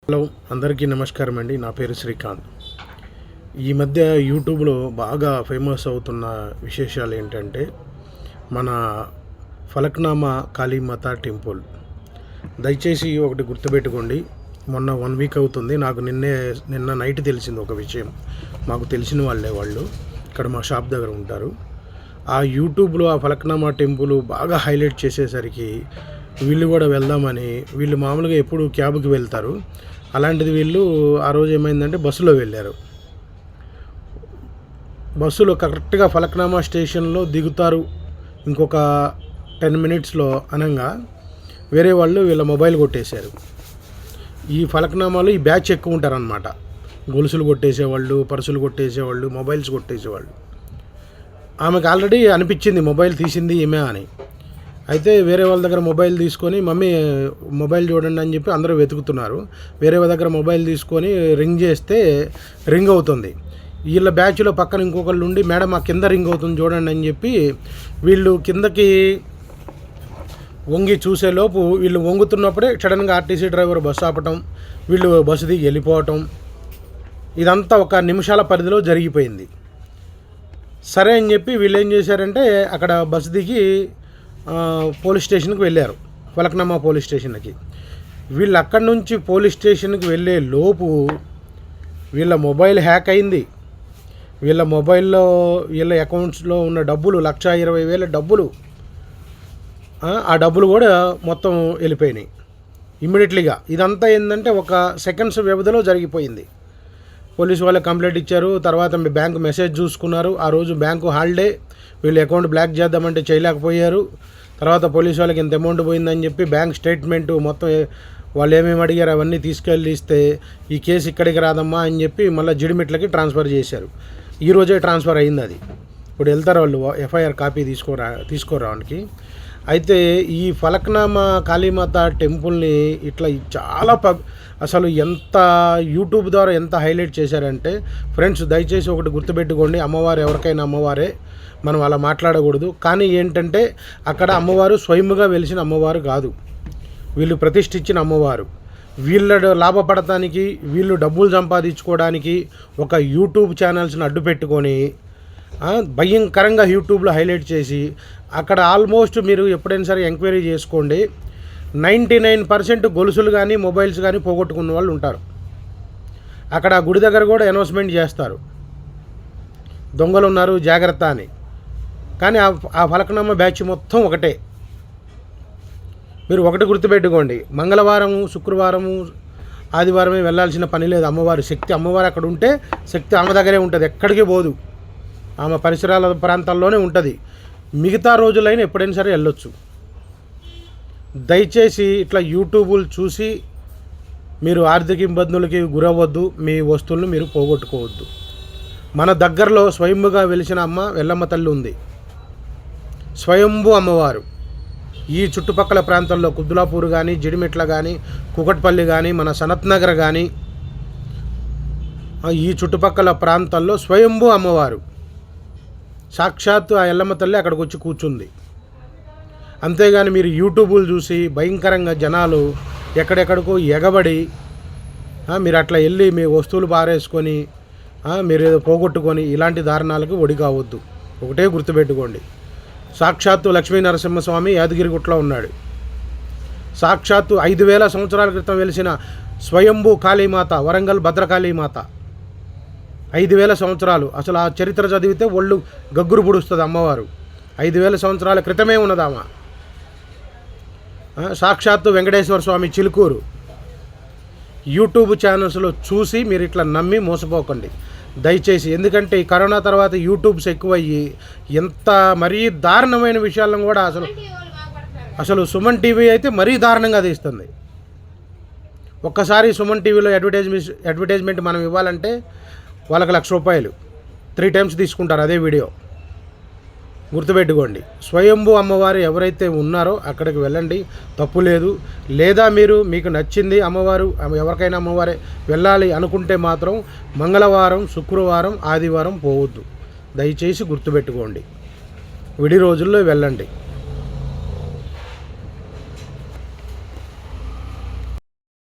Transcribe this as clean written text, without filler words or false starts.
Hello, అందరికీ నమస్కారం అండి. నా పేరు శ్రీకాంత్. ఈ మధ్య యూట్యూబ్లో బాగా ఫేమస్ అవుతున్న విశేషాలు ఏంటంటే మన ఫలక్నామా కాళీమాత టెంపుల్. దయచేసి ఒకటి గుర్తుపెట్టుకోండి. మొన్న 1 వీక్ అవుతుంది, నాకు నిన్న నైట్ తెలిసింది ఒక విషయం. మాకు తెలిసిన వాళ్ళు ఇక్కడ మా షాప్ దగ్గర ఉంటారు. ఆ యూట్యూబ్లో ఆ ఫలక్నామా టెంపుల్ బాగా హైలైట్ చేసేసరికి వీళ్ళు కూడా వెళ్దామని, వీళ్ళు మామూలుగా ఎప్పుడు క్యాబ్కి వెళ్తారు, అలాంటిది వీళ్ళు ఆ రోజు ఏమైందంటే బస్సులో వెళ్ళారు. బస్సులో కరెక్ట్గా ఫలక్నామా స్టేషన్లో దిగుతారు ఇంకొక 10 మినిట్స్లో అనగా వేరే వాళ్ళు వీళ్ళ మొబైల్ కొట్టేశారు. ఈ ఫలక్నామాలో ఈ బ్యాచ్ ఎక్కువ ఉంటారనమాట. గొలుసులు కొట్టేసేవాళ్ళు, పర్సులు కొట్టేసేవాళ్ళు, మొబైల్స్ కొట్టేసేవాళ్ళు. ఆమెకు ఆల్రెడీ అనిపించింది మొబైల్ తీసింది ఈమె అని. అయితే వేరే వాళ్ళ దగ్గర మొబైల్ తీసుకొని, మమ్మీ మొబైల్ చూడండి అని చెప్పి అందరూ వెతుకుతున్నారు. వేరే వాళ్ళ దగ్గర మొబైల్ తీసుకొని రింగ్ చేస్తే రింగ్ అవుతుంది. వీళ్ళ బ్యాచ్లో పక్కన ఇంకొకళ్ళు ఉండి, మేడం ఆ కింద రింగ్ అవుతుంది చూడండి అని చెప్పి వీళ్ళు కిందకి వంగి చూసేలోపు వీళ్ళు వంగుతున్నప్పుడే సడన్గా ఆర్టీసీ డ్రైవర్ బస్సు ఆపటం, వీళ్ళు బస్సు దిగి వెళ్ళిపోవటం, ఇదంతా ఒక నిమిషాల పరిధిలో జరిగిపోయింది. సరే అని చెప్పి వీళ్ళు ఏం చేశారంటే అక్కడ బస్సు దిగి పోలీస్ స్టేషన్కి వెళ్ళారు, ఫలక్నామా పోలీస్ స్టేషన్కి. వీళ్ళు అక్కడి నుంచి పోలీస్ స్టేషన్కి వెళ్ళే లోపు వీళ్ళ మొబైల్ హ్యాక్ అయింది. వీళ్ళ మొబైల్లో వీళ్ళ అకౌంట్స్లో ఉన్న డబ్బులు 1,20,000 డబ్బులు, ఆ డబ్బులు కూడా మొత్తం వెళ్ళిపోయినాయి ఇమ్మీడియట్లీగా. ఇదంతా ఏంటంటే ఒక సెకండ్స్ వ్యవధిలో జరిగిపోయింది. పోలీసు వాళ్ళకి కంప్లైంట్ ఇచ్చారు. తర్వాత మీ బ్యాంకు మెసేజ్ చూసుకున్నారు. ఆ రోజు బ్యాంకు హాలిడే, వీళ్ళు అకౌంట్ బ్లాక్ చేద్దామంటే చేయలేకపోయారు. తర్వాత పోలీసు వాళ్ళకి ఇంత అమౌంట్ పోయిందని చెప్పి బ్యాంక్ స్టేట్మెంటు మొత్తం వాళ్ళు ఏమేమి అడిగారు అవన్నీ తీసుకెళ్ళి ఇస్తే ఈ కేసు ఇక్కడికి రాదమ్మా అని చెప్పి మళ్ళీ జిడిమిట్లకి ట్రాన్స్ఫర్ చేశారు. ఈరోజే ట్రాన్స్ఫర్ అయింది అది. ఇప్పుడు వెళ్తారు వాళ్ళు ఎఫ్ఐఆర్ కాపీ తీసుకోరానికి. అయితే ఈ ఫలక్నామా కాళీమాత టెంపుల్ని ఇట్లా చాలా అసలు ఎంత యూట్యూబ్ ద్వారా ఎంత హైలైట్ చేశారంటే ఫ్రెండ్స్, దయచేసి ఒకటి గుర్తుపెట్టుకోండి. అమ్మవారు ఎవరికైనా అమ్మవారే, మనం అలా మాట్లాడకూడదు. కానీ ఏంటంటే అక్కడ అమ్మవారు స్వయంగా వెలిసిన అమ్మవారు కాదు, వీళ్ళు ప్రతిష్ఠించిన అమ్మవారు. వీళ్ళ లాభపడటానికి, వీళ్ళు డబ్బులు సంపాదించుకోవడానికి ఒక యూట్యూబ్ ఛానల్స్ని అడ్డు పెట్టుకొని భయంకరంగా యూట్యూబ్లో హైలైట్ చేసి అక్కడ ఆల్మోస్ట్ మీరు ఎప్పుడైనా సరే ఎంక్వైరీ చేసుకోండి, 99% గొలుసులు కానీ మొబైల్స్ కానీ పోగొట్టుకున్న వాళ్ళు ఉంటారు. అక్కడ గుడి దగ్గర కూడా అనౌన్స్మెంట్ చేస్తారు, దొంగలు ఉన్నారు జాగ్రత్త అని. కానీ ఆ ఫలక్నామా బ్యాచ్ మొత్తం ఒకటే. మీరు ఒకటి గుర్తుపెట్టుకోండి, మంగళవారము, శుక్రవారము, ఆదివారమే వెళ్ళాల్సిన పని లేదు. అమ్మవారి శక్తి, అమ్మవారు అక్కడ ఉంటే శక్తి ఆమె దగ్గరే ఉంటుంది, ఎక్కడికి పోదు, ఆమె పరిసరాల ప్రాంతాల్లోనే ఉంటుంది. మిగతా రోజులైనా ఎప్పుడైనా సరే వెళ్ళొచ్చు. దయచేసి ఇట్లా యూట్యూబులు చూసి మీరు ఆర్థిక ఇబ్బందులకి గురవ్వద్దు, మీ వస్తువులను మీరు పోగొట్టుకోవద్దు. మన దగ్గరలో స్వయంభుగా వెలిసిన అమ్మ ఎల్లమ్మ తల్లి ఉంది, స్వయంభు అమ్మవారు. ఈ చుట్టుపక్కల ప్రాంతాల్లో కుద్దులాపూర్ కానీ, జిడిమెట్ల కానీ, కుకట్పల్లి కానీ, మన సనత్ నగర్ కానీ, ఈ చుట్టుపక్కల ప్రాంతాల్లో స్వయంభు అమ్మవారు సాక్షాత్తు ఆ ఎల్లమ్మ తల్లి అక్కడికి వచ్చి కూర్చుంది. అంతేగాని మీరు యూట్యూబులు చూసి భయంకరంగా జనాలు ఎక్కడెక్కడికో ఎగబడి మీరు అట్లా వెళ్ళి మీ వస్తువులు పారేసుకొని మీరు ఏదో పోగొట్టుకొని ఇలాంటి దారుణాలకు ఒడి కావద్దు. ఒకటే గుర్తుపెట్టుకోండి, సాక్షాత్తు లక్ష్మీ నరసింహస్వామి యాదగిరిగుట్లో ఉన్నాడు. సాక్షాత్తు 5,000 సంవత్సరాల క్రితం వెలిసిన స్వయంభూ కాళీమాత, వరంగల్ భద్రకాళీమాత, 5,000 సంవత్సరాలు. అసలు ఆ చరిత్ర చదివితే ఒళ్ళు గగ్గురు పుడుస్తుంది. అమ్మవారు 5,000 సంవత్సరాల క్రితమే ఉన్నదామా. సాక్షాత్తు వెంకటేశ్వర స్వామి చిలుకూరు. యూట్యూబ్ ఛానల్స్లో చూసి మీరు ఇట్లా నమ్మి మోసపోకండి దయచేసి. ఎందుకంటే ఈ కరోనా తర్వాత యూట్యూబ్స్ ఎక్కువయ్యి ఎంత మరీ దారుణమైన విషయాలను కూడా అసలు సుమన్ టీవీ అయితే మరీ దారుణంగా తీస్తుంది. ఒక్కసారి సుమన్ టీవీలో అడ్వర్టైజ్మెంట్ మనం ఇవ్వాలంటే వాళ్ళకి ₹1,00,000 3 times తీసుకుంటారు అదే వీడియో. గుర్తుపెట్టుకోండి, స్వయంభూ అమ్మవారు ఎవరైతే ఉన్నారో అక్కడికి వెళ్ళండి, తప్పు లేదు. లేదా మీకు నచ్చింది అమ్మవారు, ఎవరికైనా అమ్మవారే వెళ్ళాలి అనుకుంటే మాత్రం మంగళవారం, శుక్రవారం, ఆదివారం పోవద్దు. దయచేసి గుర్తుపెట్టుకోండి, విడి రోజుల్లో వెళ్ళండి.